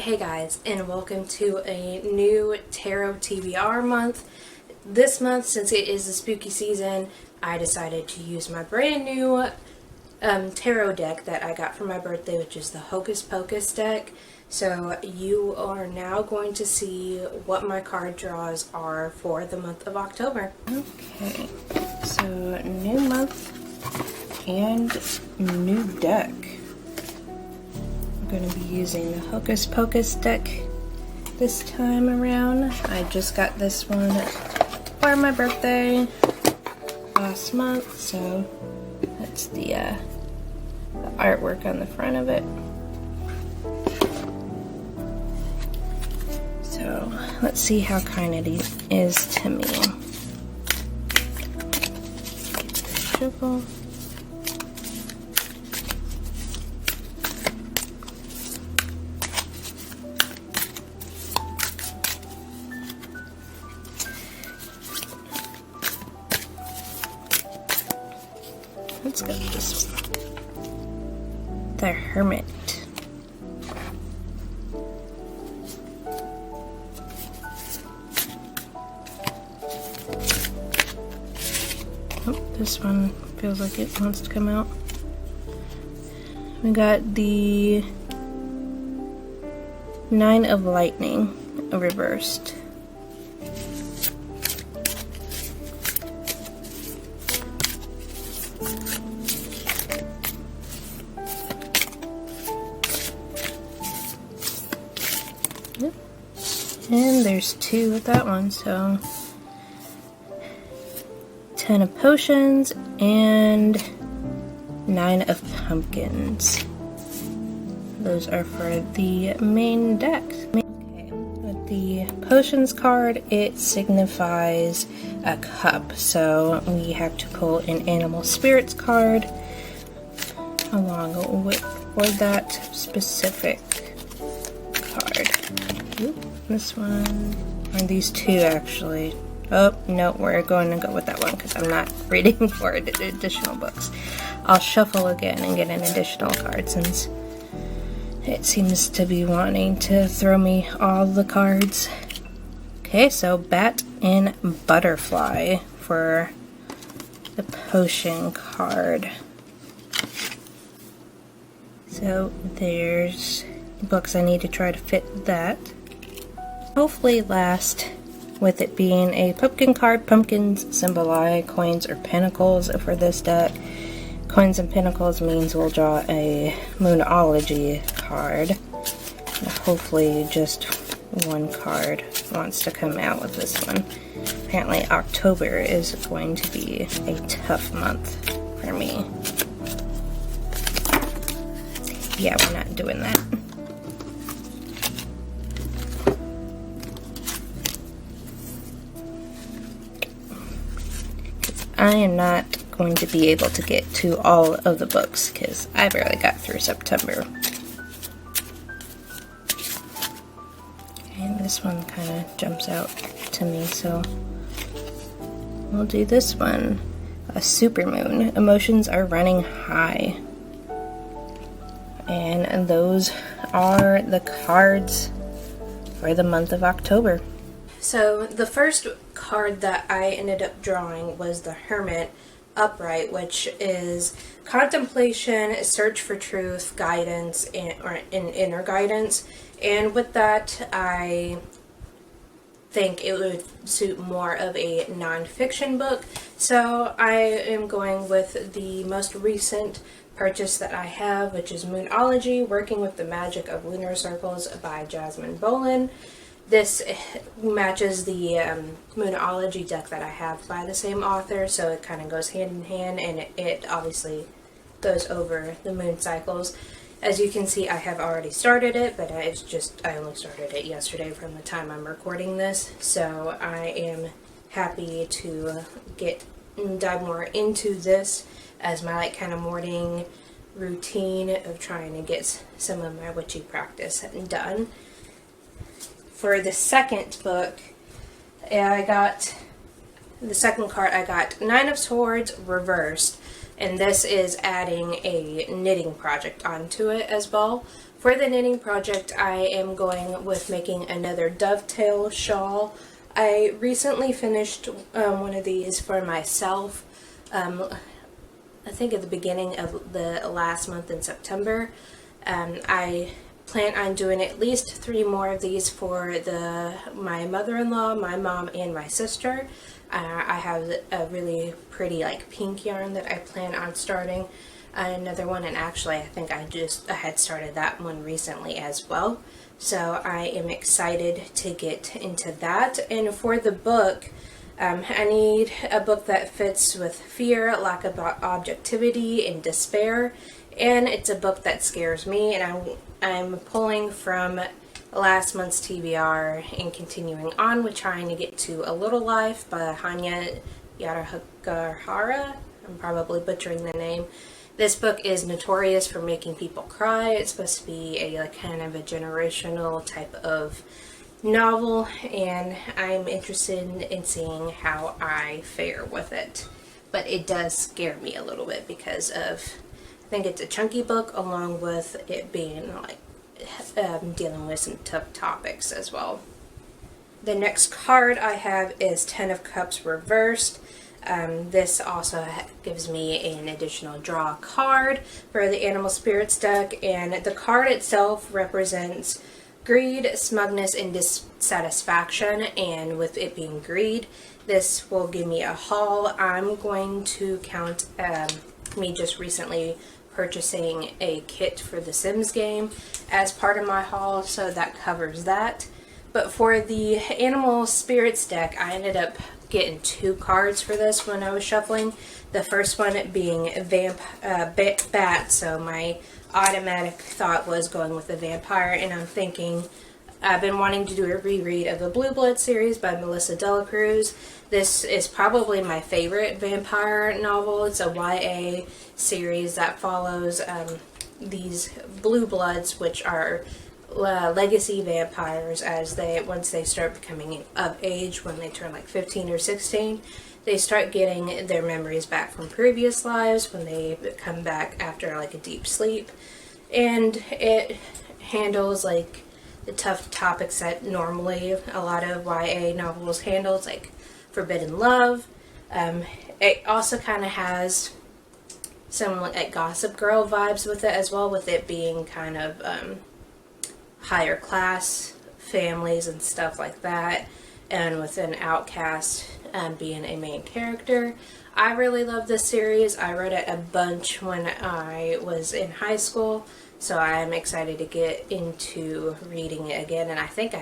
Hey guys, and welcome to a new tarot TBR month. This month, since it is the spooky season, I decided to use my brand new tarot deck that I got for my birthday, which is the Hocus Pocus deck. So you are now going to see what my card draws are for the month of October. Okay, so new month and new deck. I'm going to be using the Hocus Pocus deck this time around. I just got this one for my birthday last month, so that's the artwork on the front of it. So let's see how kind it is to me. Get the shuffle. Let's go with this one. The Hermit. Oh, this one feels like it wants to come out. We got the Nine of Lightning reversed. And there's two with that one, so 10 of Potions and 9 of Pumpkins. Those are for the main deck. Okay, with the Potions card, it signifies a cup, so we have to pull an Animal Spirits card along with for that specific card. Ooh. This one, or these two actually. Oh, no, we're going to go with that one because I'm not reading for additional books. I'll shuffle again and get an additional card since it seems to be wanting to throw me all the cards. Okay, so Bat and Butterfly for the Potion card. So there's books I need to try to fit that. Hopefully last, with it being a pumpkin card. Pumpkins symbolize coins or pentacles for this deck. Coins and pentacles means we'll draw a Moonology card. And hopefully just one card wants to come out with this one. Apparently October is going to be a tough month for me. Yeah, we're not doing that. I am not going to be able to get to all of the books because I barely got through September. And this one kind of jumps out to me, so we'll do this one. A Supermoon. Emotions are running high. And those are the cards for the month of October. So the first card that I ended up drawing was the Hermit upright, which is contemplation, search for truth, guidance, or inner guidance. And with that, I think it would suit more of a non-fiction book. So I am going with the most recent purchase that I have, which is Moonology, Working with the Magic of Lunar Circles by Jasmine Bolin. This matches the Moonology deck that I have by the same author, so it kind of goes hand in hand, and it obviously goes over the moon cycles. As you can see, I have already started it, but I only started it yesterday from the time I'm recording this, so I am happy to dive more into this as my kind of morning routine of trying to get some of my witchy practice done. For the second book, I got the second card. I got Nine of Swords reversed, and this is adding a knitting project onto it as well. For the knitting project, I am going with making another dovetail shawl. I recently finished one of these for myself, I think at the beginning of the last month in September. I plan on doing at least 3 more of these for my mother-in-law, my mom, and my sister. I have a really pretty like pink yarn that I plan on starting another one, and actually I think I had started that one recently as well. So I am excited to get into that. And for the book, I need a book that fits with fear, lack of objectivity, and despair. And it's a book that scares me, and I'm pulling from last month's TBR and continuing on with trying to get to A Little Life by Hanya Yarahagahara. I'm probably butchering the name. This book is notorious for making people cry. It's supposed to be a kind of a generational type of novel, and I'm interested in seeing how I fare with it. But it does scare me a little bit because of, I think it's a chunky book, along with it being like dealing with some tough topics as well. The next card I have is Ten of Cups reversed. This also gives me an additional draw card for the Animal Spirits deck, and the card itself represents greed, smugness, and dissatisfaction. And with it being greed, this will give me a haul. I'm going to count me just recently purchasing a kit for the Sims game as part of my haul, so that covers that. But for the Animal Spirits deck, I ended up getting 2 cards for this when I was shuffling. The first one being Bat, so my automatic thought was going with the vampire, and I'm thinking, I've been wanting to do a reread of the Blue Blood series by Melissa Delacruz. This is probably my favorite vampire novel. It's a YA series that follows these Blue Bloods, which are legacy vampires, as once they start becoming of age, when they turn like 15 or 16, they start getting their memories back from previous lives when they come back after like a deep sleep. And it handles like the tough topics that normally a lot of YA novels handles, like forbidden love. It also kind of has some like Gossip Girl vibes with it as well, with it being kind of higher class families and stuff like that, and with an outcast being a main character. I really love this series. I read it a bunch when I was in high school, so I'm excited to get into reading it again. And I think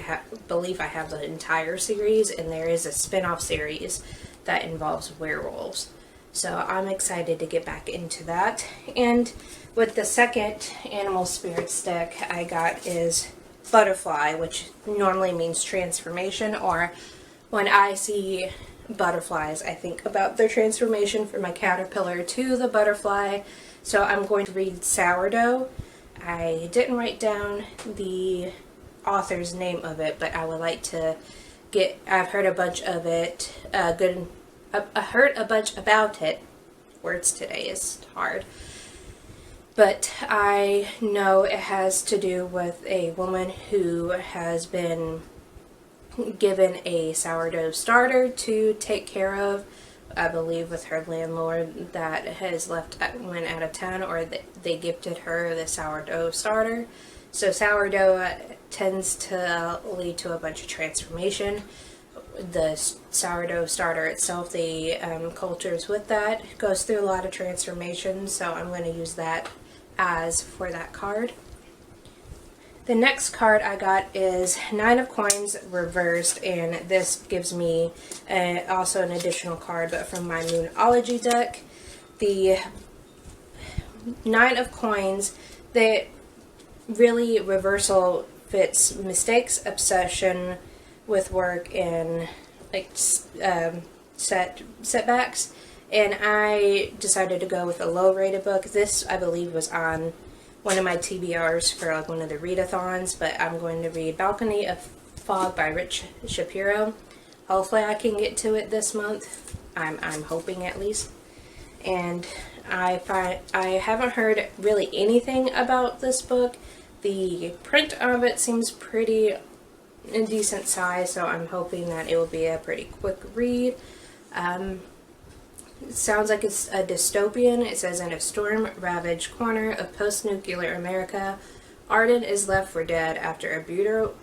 believe I have the entire series, and there is a spin-off series that involves werewolves. So I'm excited to get back into that. And with the second Animal Spirits deck I got is Butterfly, which normally means transformation, or when I see butterflies, I think about their transformation from a caterpillar to the butterfly. So I'm going to read Sourdough. I didn't write down the author's name of it, but I would like to I've heard a bunch of it, I heard a bunch about it. Words today is hard. But I know it has to do with a woman who has been given a sourdough starter to take care of, I believe with her landlord that has went out of town, or they gifted her the sourdough starter. So sourdough tends to lead to a bunch of transformation. The sourdough starter itself, the cultures with that, goes through a lot of transformation, so I'm going to use that as for that card. The next card I got is Nine of Coins reversed, and this gives me also an additional card, but from my Moonology deck. The Nine of Coins, that really reversal fits mistakes, obsession with work, and like setbacks. And I decided to go with a low-rated book. This, I believe, was on one of my TBRs for like one of the readathons, but I'm going to read Balcony of Fog by Rich Shapiro. Hopefully I can get to it this month. I'm hoping, at least. And I haven't heard really anything about this book. The print of it seems pretty in decent size, so I'm hoping that it will be a pretty quick read. It sounds like it's a dystopian. It says, in a storm-ravaged corner of post-nuclear America, Arden is left for dead after a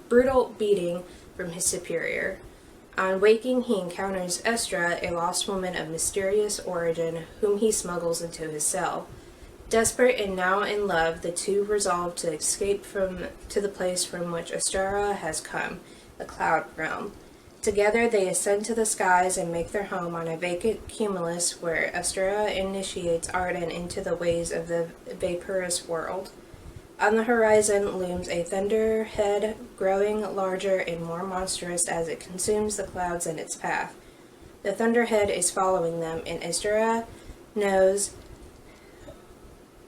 brutal beating from his superior. On waking, he encounters Estra, a lost woman of mysterious origin, whom he smuggles into his cell. Desperate and now in love, the two resolve to escape to the place from which Estra has come, the Cloud Realm. Together they ascend to the skies and make their home on a vacant cumulus where Estra initiates Arden into the ways of the vaporous world. On the horizon looms a thunderhead, growing larger and more monstrous as it consumes the clouds in its path. The thunderhead is following them, and Estra knows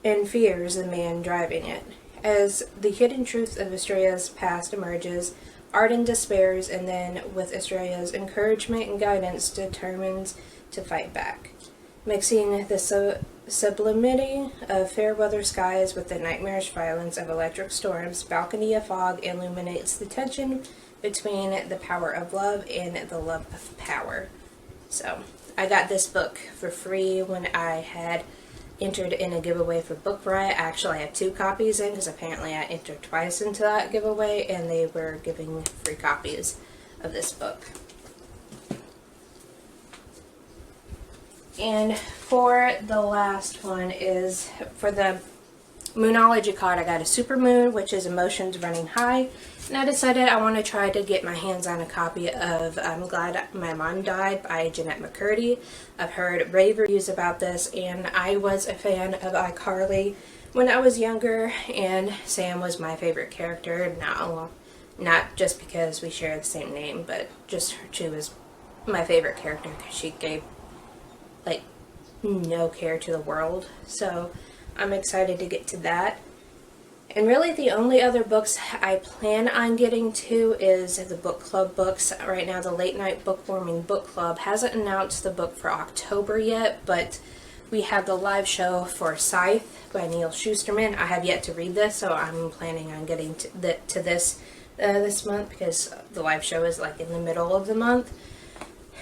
and fears the man driving it. As the hidden truth of Estra's past emerges, Arden despairs, and then, with Estra's encouragement and guidance, determines to fight back. Mixing the sublimity of fair weather skies with the nightmarish violence of electric storms, Balcony of Fog illuminates the tension between the power of love and the love of power. So, I got this book for free when I had entered in a giveaway for Book Riot. I actually have 2 copies in because apparently I entered twice into that giveaway, and they were giving free copies of this book. And for the last one is for the Moonology card. I got a Supermoon, which is Emotions Running High, and I decided I want to try to get my hands on a copy of I'm Glad My Mom Died by Jeanette McCurdy. I've heard rave reviews about this, and I was a fan of iCarly when I was younger, and Sam was my favorite character. Not just because we share the same name, but just she was my favorite character because she gave like no care to the world. So I'm excited to get to that. And really the only other books I plan on getting to is the book club books. Right now the Late Night Bookwarming Book Club hasn't announced the book for October yet, but we have the live show for Scythe by Neil Shusterman. I have yet to read this, so I'm planning on getting to this this month because the live show is like in the middle of the month.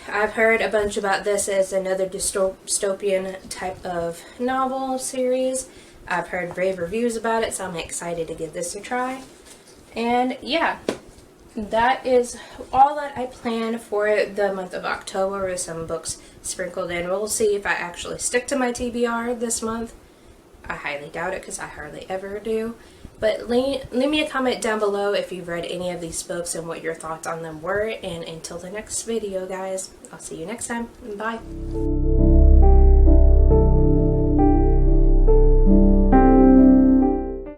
I've heard a bunch about this as another dystopian type of novel series. I've heard rave reviews about it, so I'm excited to give this a try. And yeah, that is all that I plan for the month of October, with some books sprinkled in. We'll see if I actually stick to my TBR this month. I highly doubt it because I hardly ever do. But leave me a comment down below if you've read any of these books and what your thoughts on them were. And until the next video, guys, I'll see you next time. Bye.